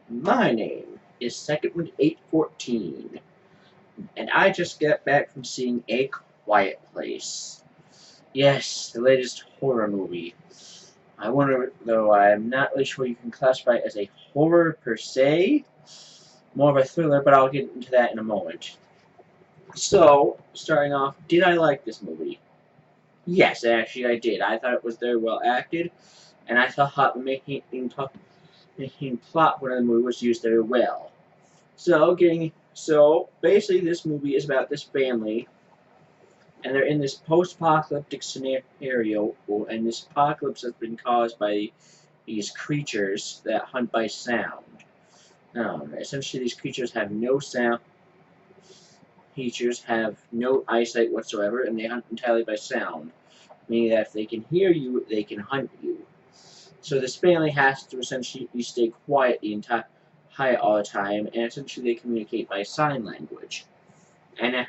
My name is Secondwind814, and I just got back from seeing A Quiet Place. Yes, the latest horror movie. I wonder, though I'm not really sure you can classify it as a horror per se, more of a thriller, but I'll get into that in a moment. So, starting off, did I like this movie? Yes, actually I did. I thought it was very well acted, and I thought making plot within the movie was used very well. So basically, this movie is about this family, and they're in this post-apocalyptic scenario, and this apocalypse has been caused by these creatures that hunt by sound. Essentially, these creatures have no sound. Creatures have no eyesight whatsoever, and they hunt entirely by sound, meaning that if they can hear you, they can hunt you. So this family has to essentially stay quiet the entire all the time, and essentially they communicate by sign language. And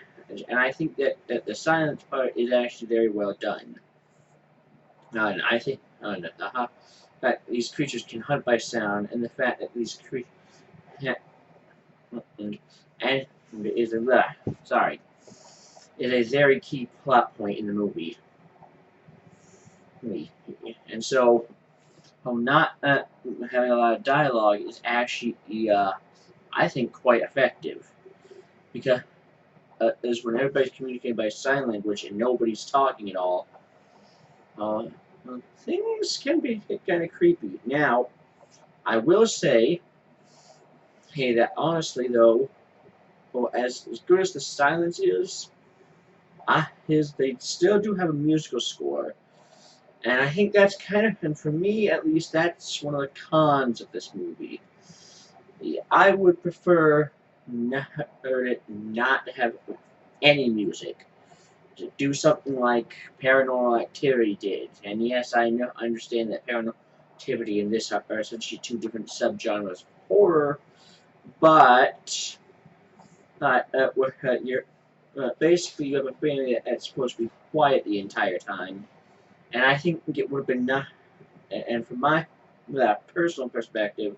and I think that the silence part is actually very well done. And I think that these creatures can hunt by sound, and the fact that these creatures and is a sorry is a very key plot point in the movie. And so, not having a lot of dialogue is actually, I think, quite effective because is when everybody's communicating by sign language and nobody's talking at all. Uh, things can be kind of creepy. Now, I will say, hey, that honestly though, well, as good as the silence is, they still do have a musical score, and I think that's kind of, and for me at least, that's one of the cons of this movie. I would prefer not to have any music. To do something like Paranormal Activity did. And yes, I understand that Paranormal Activity and this are essentially two different subgenres of horror, but you're basically you have a family that's supposed to be quiet the entire time, and I think it would have been not. And from my personal perspective,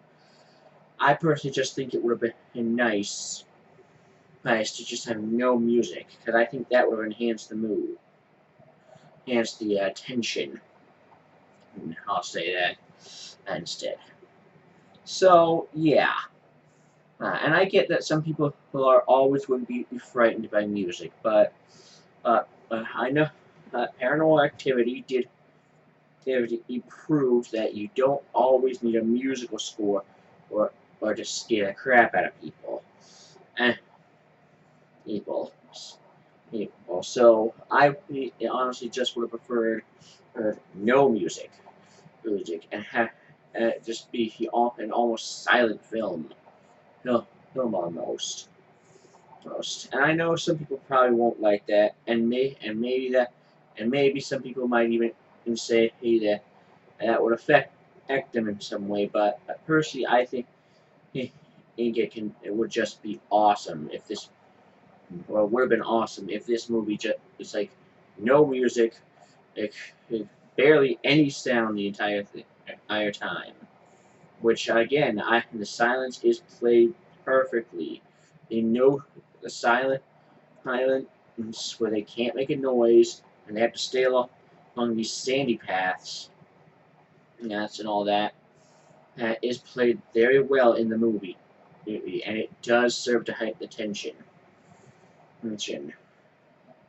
I personally just think it would have been nice to just have no music, because I think that would have enhanced the mood, enhanced the tension. I'll say that instead. So, yeah. And I get that some people are always going to be frightened by music, but I know Paranormal Activity did prove that you don't always need a musical score or to scare the crap out of people. And people. So I honestly just would have preferred no music, and have just be an almost silent film. No, film almost. And I know some people probably won't like that, and maybe some people might even say, hey, that would affect them in some way. But personally, I think it would just be awesome if this, well, it would have been awesome if this movie just was like no music, like, barely any sound the entire time. Which again, the silence is played perfectly. They know the silence where they can't make a noise and they have to stay along these sandy paths, and all that. Is played very well in the movie, and it does serve to heighten the tension.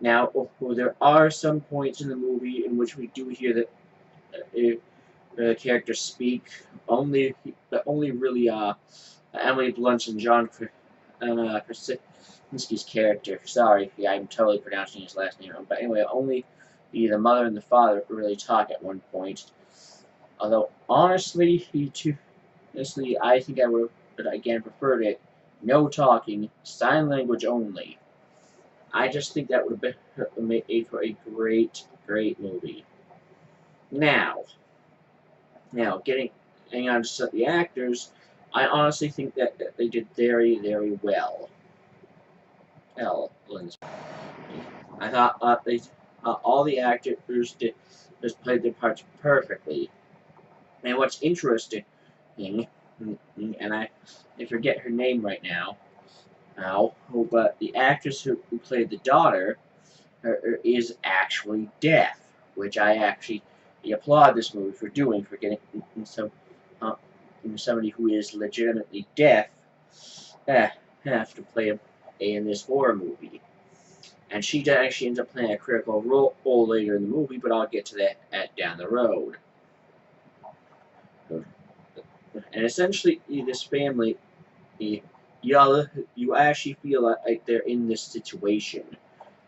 Now, there are some points in the movie in which we do hear that the characters speak. Only really Emily Blunt and John Krasinski's character. Sorry, yeah, I'm totally pronouncing his last name wrong. But anyway, only the mother and the father really talk at one point. Although honestly, I think I would have again preferred it. No talking, sign language only. I just think that would have been made for a great movie. Now, getting on to the actors, I honestly think that they did very well. I thought all the actors just played their parts perfectly. And what's interesting and I forget her name right now. But the actress who played the daughter is actually deaf, which I actually applaud this movie for doing, for getting some somebody who is legitimately deaf have to play in this horror movie. And she actually ends up playing a critical role later in the movie, but I'll get to that down the road. And essentially, this family, you, you actually feel like they're in this situation.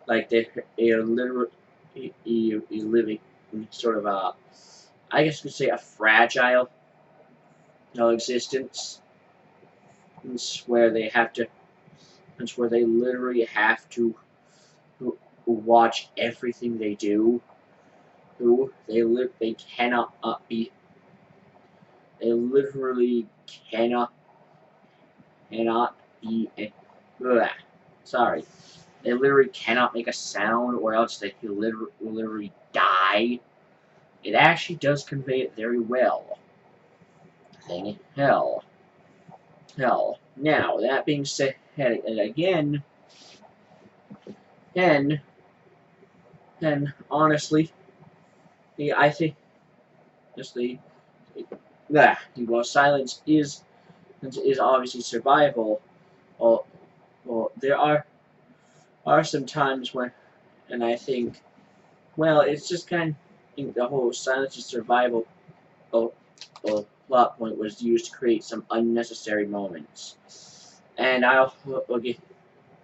Like they're literally living in sort of a, I guess you could say, a fragile existence. It's where they have to, it's where they literally have to watch everything they do. They cannot be, they literally cannot be, sorry. They literally cannot make a sound, or else they will literally die. It actually does convey it very well. Thing hell. Now, that being said, again, and honestly, I think, honestly, while silence is obviously survival, well, there are some times when, and I think, well, it's just kind of the whole silence is survival plot point was used to create some unnecessary moments, and okay,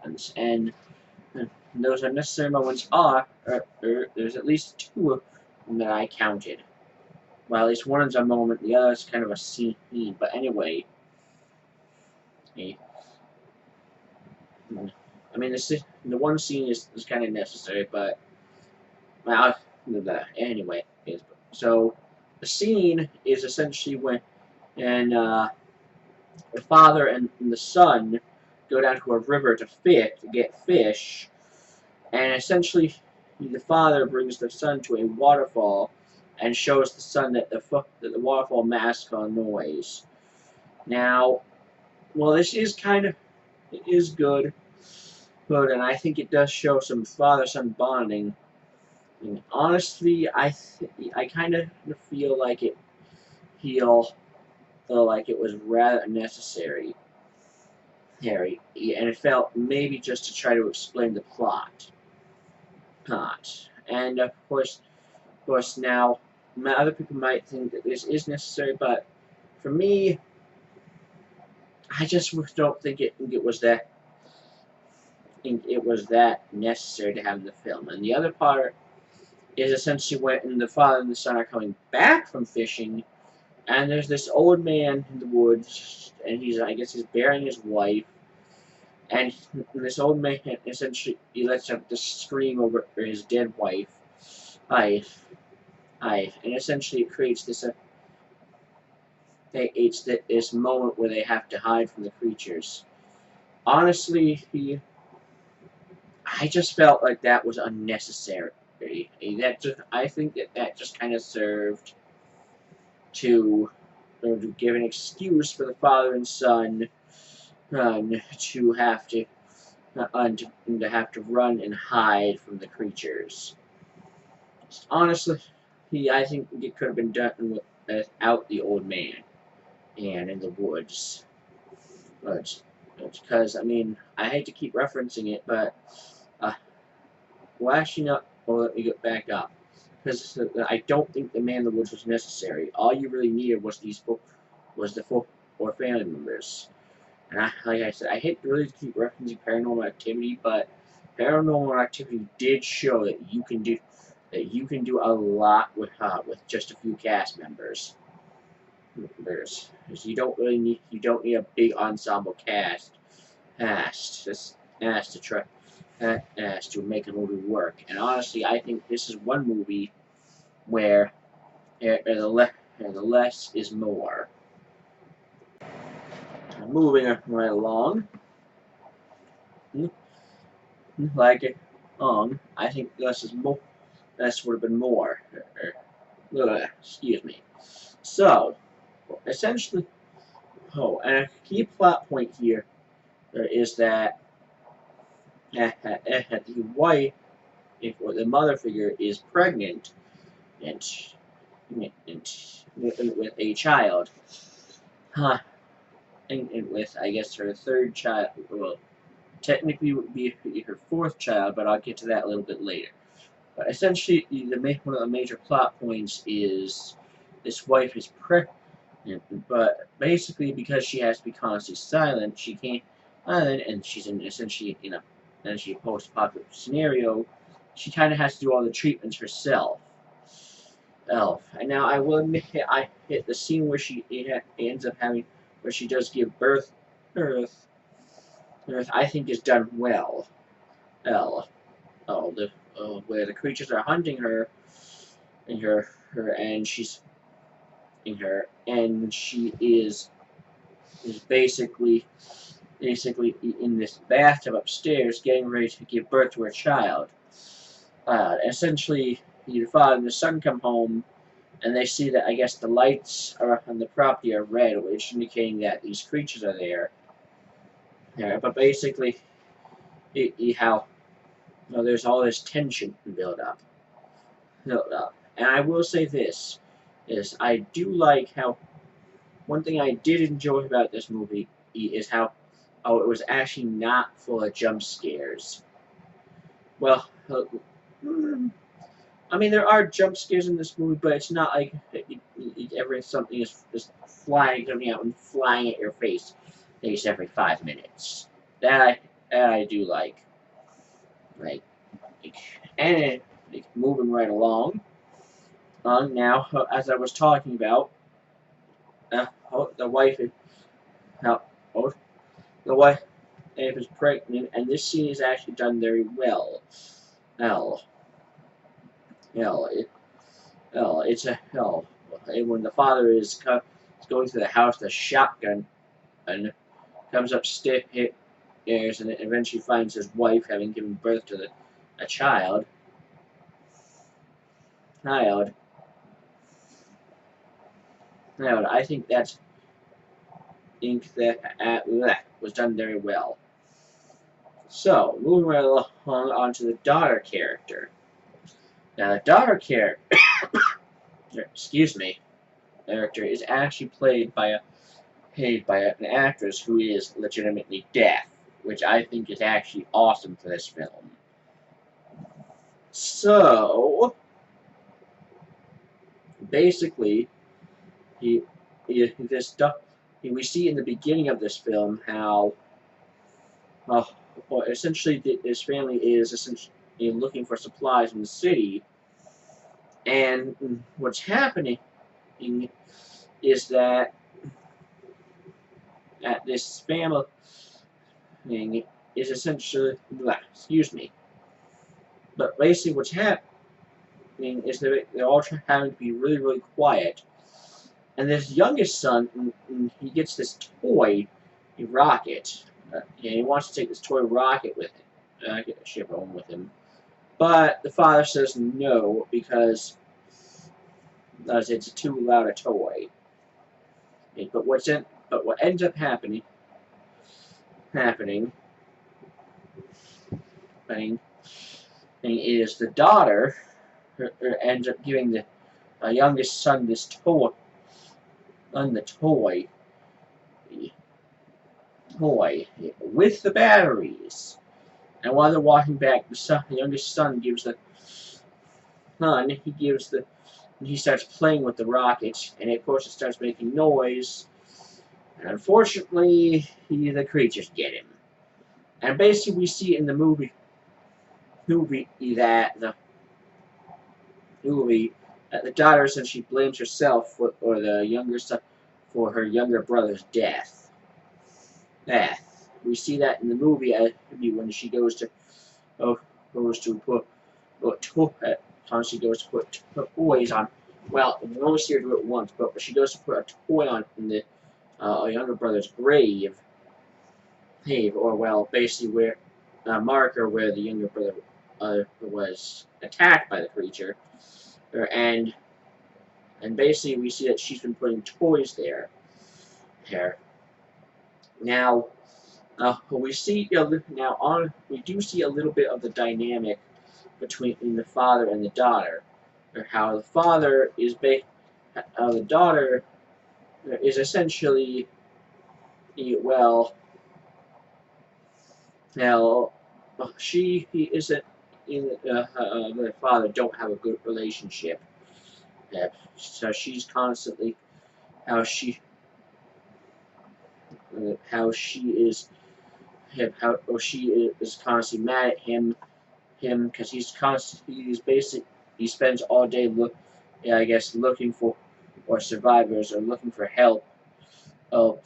and those unnecessary moments there's at least two of them that I counted. Well, at least one is a moment, the other is kind of a scene. But anyway, I mean, the one scene is kind of necessary, but well, anyway, so the scene is essentially when and the father and the son go down to a river to get fish, and essentially the father brings the son to a waterfall and shows the son that the waterfall masks on noise. Now, well, this is it is good, and I think it does show some father-son bonding. And honestly, I kind of feel like like it was rather necessary, Harry, and it felt maybe just to try to explain the plot. And of course, now other people might think that this is necessary, but for me, I just don't think it was that. Think it was that necessary to have in the film. And the other part is essentially when the father and the son are coming back from fishing, and there's this old man in the woods, and I guess he's burying his wife, and this old man essentially he lets out this scream over his dead wife, and essentially it creates this moment where they have to hide from the creatures. Honestly, I just felt like that was unnecessary. I think that just kind of served to give an excuse for the father and son to have to run and hide from the creatures. Honestly, I think it could have been done without the old man and in the woods. Because I mean, I hate to keep referencing it, but well, actually, no. Well, let me get back up. Because I don't think the man in the woods was necessary. All you really needed was the four family members. And like I said, I hate to really keep referencing Paranormal Activity, but Paranormal Activity did show that you can do a lot with just a few cast members. Because you don't need a big ensemble cast to try as to make a movie work. And honestly, I think this is one movie where the less is more. Moving right along, like it I think less is more. Less would have been more. Excuse me. So, essentially, Oh, and a key plot point here is that the wife, or the mother figure, is pregnant and, and with a child. Huh. And with, I guess, her third child. Well, technically would be her fourth child, but I'll get to that a little bit later. But essentially, one of the major plot points is this wife is pregnant, but basically because she has to be constantly silent, she can't silent, and she's in essentially a post-apocalyptic scenario. She kind of has to do all the treatments herself. And now I will admit, I hit the scene where she ends up having, where she does give birth. Earth, I think is done well. Well, where the creatures are hunting her, and and she's in her, and she is basically in this bathtub upstairs, getting ready to give birth to her child. Essentially, the father and the son come home, and they see that I guess the lights on the property are red, which indicating that these creatures are there. Yeah, but basically, how there's all this tension built up. And I will say this, is I do like how, one thing I did enjoy about this movie is how it was actually not full of jump scares. Well, I mean, there are jump scares in this movie, but it's not like every something is just coming out and flying at your face at least every 5 minutes. That I do like. Like, and moving right along. Now, as I was talking about, the wife is now, the wife is pregnant, and this scene is actually done very well. Hell, it's a hell. And when the father is going through the house, the shotgun and comes upstairs and eventually finds his wife having given birth to a child. Child. I think that was done very well. So, moving right along onto the daughter character. Now, the daughter character, excuse me, character is actually played by an actress who is legitimately deaf, which I think is actually awesome for this film. So, basically, we see in the beginning of this film how, essentially, this family is essentially looking for supplies in the city, and what's happening is that this family is essentially, excuse me, but basically what's happening is that they're all having to be really, really quiet. And this youngest son, he gets this toy, a rocket. He wants to take this toy rocket with him, ship home with him. But the father says no because it's too loud a toy. But what ends up happening is the daughter ends up giving the youngest son this toy, with the batteries. And while they're walking back, the youngest son gives the son, he starts playing with the rocket, and of course it starts making noise. And unfortunately, the creatures get him. And basically, we see in the movie that the daughter essentially blames herself or the younger son for her younger brother's death. We see that in the movie when she goes to put toys on. Well, we only see her do it once, but she goes to put a toy on in the younger brother's grave, or well, basically where marker where the younger brother was attacked by the creature, and basically we see that she's been putting toys there. Now, we see we do see a little bit of the dynamic between the father and the daughter, or how the father is the daughter is essentially well, now he isn't in the father don't have a good relationship. So she's constantly how she how she is how she is constantly mad at him because he's basic he spends all day I guess looking for or survivors or looking for help. Oh,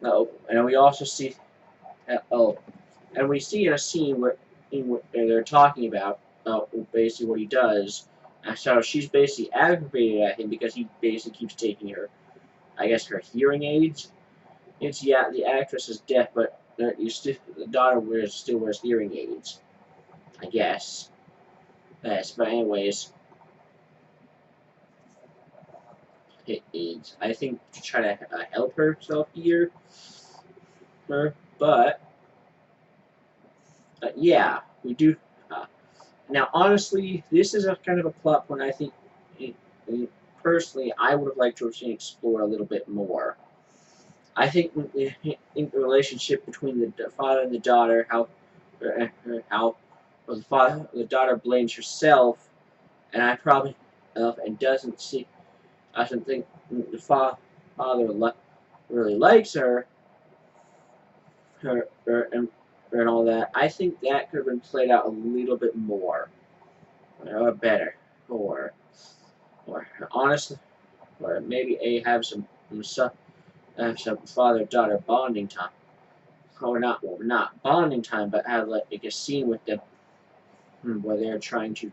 no, and we also see oh, and we see in a scene where they're talking about basically what he does. And so she's basically aggravated at him because he basically keeps taking her, I guess, her hearing aids. It's yeah, the actress is deaf, but the daughter still wears hearing aids, I guess. Yes, but anyways, aids. I think to try to help herself hear her, but yeah, we do. Uh, Now, honestly, this is a kind of a plot point I think, personally, I would have liked to have seen explored a little bit more. I think in the relationship between the father and the daughter, how well, the daughter blames herself, and I probably and doesn't think the father really likes her and all that. I think that could have been played out a little bit more, or better, or honestly, or maybe have some father-daughter bonding time, or not bonding time, but have like a scene with them where they're trying to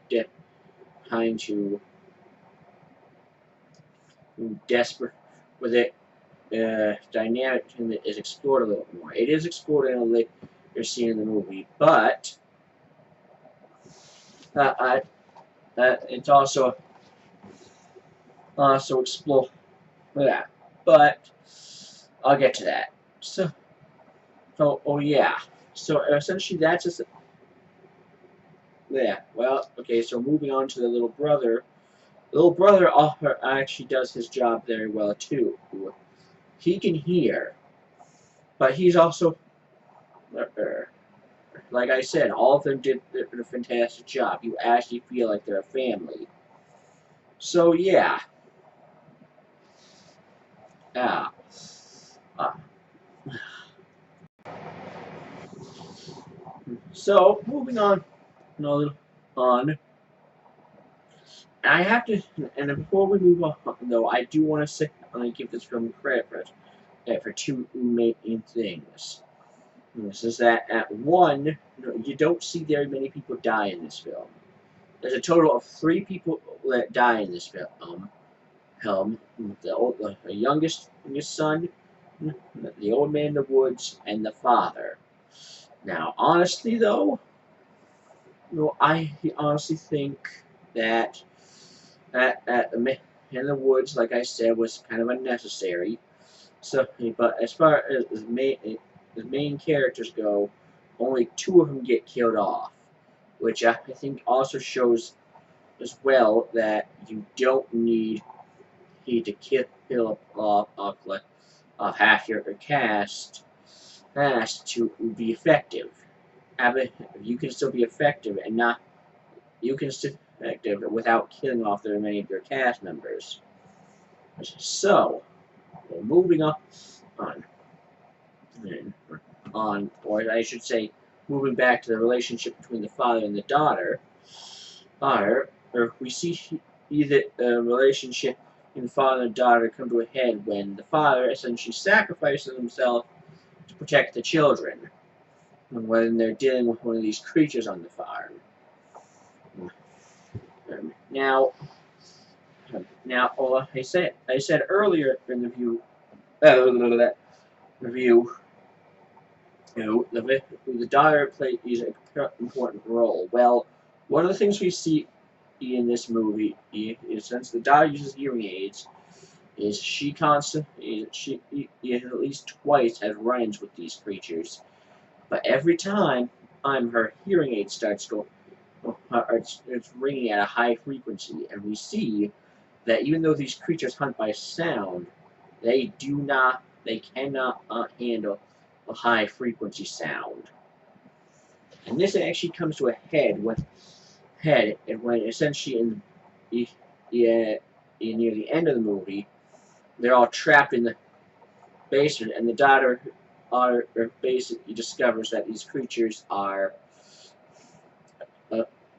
desperate, where the dynamic is explored a little more. It is explored in a later scene in the movie, but I it's also explore that. But I'll get to that. Oh yeah. So essentially, that's just yeah. Well, okay. So moving on to the little brother. The little brother actually does his job very well too. He can hear, but he's also, like I said, all of them did a fantastic job. You actually feel like they're a family. So yeah. Uh, uh, so moving on, a little on. I have to, and before we move on, though, I do want to say, I'm going to give this film credit for two main things. This is that at one, you don't see very many people die in this film. There's a total of 3 people that die in this film. The youngest son, the old man in the woods, and the father. Now, honestly, though, I honestly think that the man in the woods, like I said, was kind of unnecessary. So, but as far as main characters go, only 2 of them get killed off, which I think also shows as well that you don't need to kill off half your cast to be effective. You can still be effective and not you can still be effective without killing off the remaining of your cast members. So, moving on, or I should say, moving back to the relationship between the father and the daughter, or we see either the relationship in father and daughter come to a head when the father essentially sacrifices himself to protect the children when they're dealing with one of these creatures on the farm. Now, I said earlier in the review, the daughter plays an important role. Well, one of the things we see in this movie is since the daughter uses hearing aids, is she constantly she at least twice has run-ins with these creatures, but every time her hearing aid starts going, it's ringing at a high frequency, and we see that even though these creatures hunt by sound, they cannot handle a high frequency sound. And this actually comes to a head when essentially near the end of the movie, they're all trapped in the basement, and the daughter basically discovers that these creatures uh,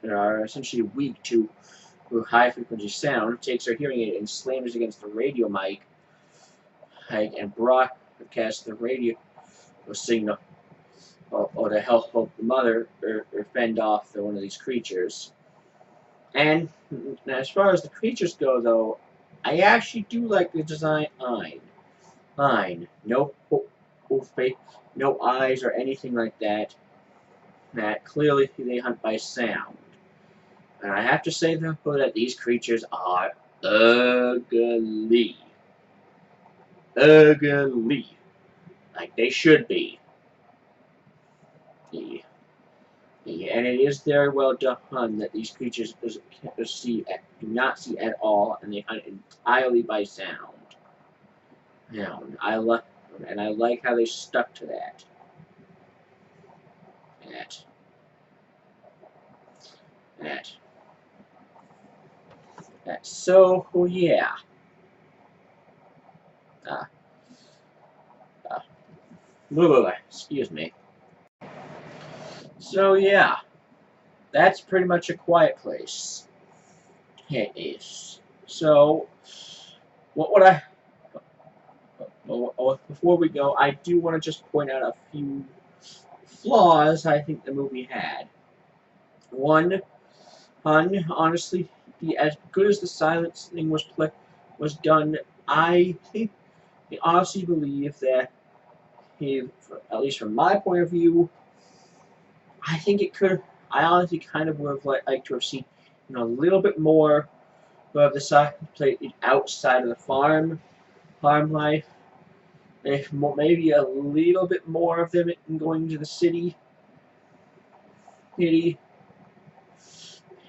are essentially weak to high frequency sound, takes her hearing aid and slams against the radio mic and broadcasts the radio signal or to help the mother or fend off one of these creatures. And as far as the creatures go, though, I actually do like the design. Fine, no face, no eyes or anything like that. That clearly they hunt by sound. And I have to say though that these creatures are ugly. Ugly. Like they should be. And it is very well done that these creatures do not see at all, and they hunt entirely by sound. I like how they stuck to that. So yeah. Uh, excuse me. So yeah, that's pretty much A Quiet Place. It is. So, what would I? Before we go, I do want to just point out a few flaws I think the movie had. One, honestly, as good as the silencing was done, I think I honestly believe that, at least from my point of view, I think it could. I honestly kind of would have liked to have seen, a little bit more of the side played outside of the farm life. If maybe a little bit more of them going to the city, hitty,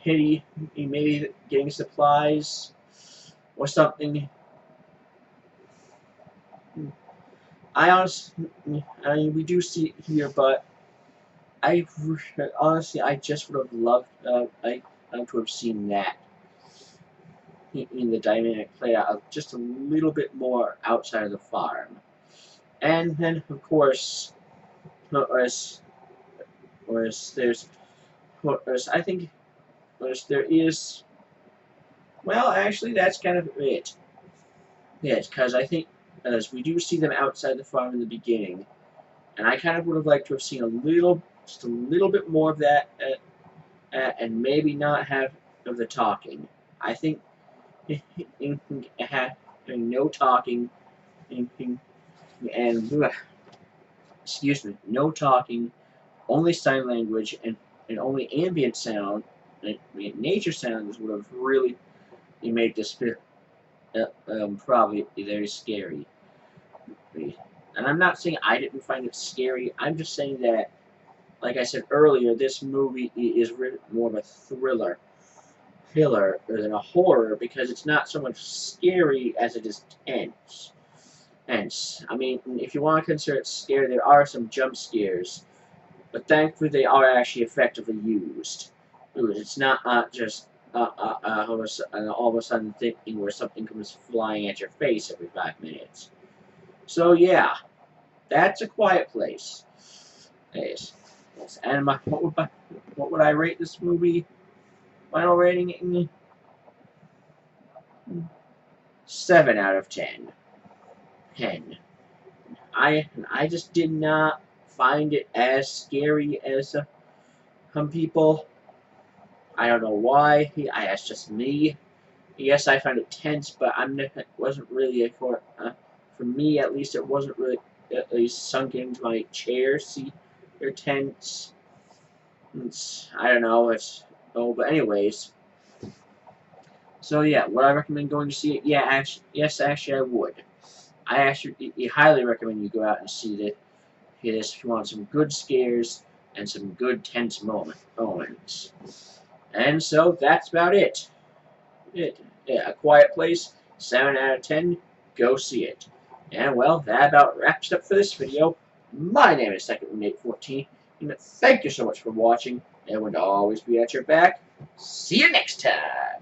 maybe getting supplies or something. I mean, we do see it here, but honestly, I just would have loved, to have seen that in the dynamic play out just a little bit more outside of the farm. And then, of course, I think, there is, well, actually, that's kind of it. Yes, because I think, as we do see them outside the farm in the beginning, and I kind of would have liked to have seen just a little bit more of that, and maybe not have of the talking. I think having no talking and excuse me, no talking, only sign language and only ambient sound, and nature sounds would have really made this feel probably very scary. And I'm not saying I didn't find it scary. I'm just saying that, like I said earlier, this movie is more of a thriller than a horror, because it's not so much scary as it is tense. I mean, if you want to consider it scary, there are some jump scares, but thankfully they are actually effectively used. It's not just all of a sudden thinking where something comes flying at your face every 5 minutes. So yeah, that's A Quiet Place. Yes. And what would I rate this movie? Final rating? 7 out of 10. 10. I just did not find it as scary as some people. I don't know why. That's just me. Yes, I found it tense, but it wasn't really for me at least. It wasn't really at least sunk into my chair seat or tense. I don't know. But anyways, So yeah, would I recommend going to see it? Yeah, actually, yes, actually I would. I actually highly recommend you go out and see this if you want some good scares and some good tense moments. And so that's about it. Yeah, A Quiet Place, 7 out of 10. Go see it. And well, that about wraps it up for this video. My name is SecondWind814, and thank you so much for watching, and would always be at your back. See you next time.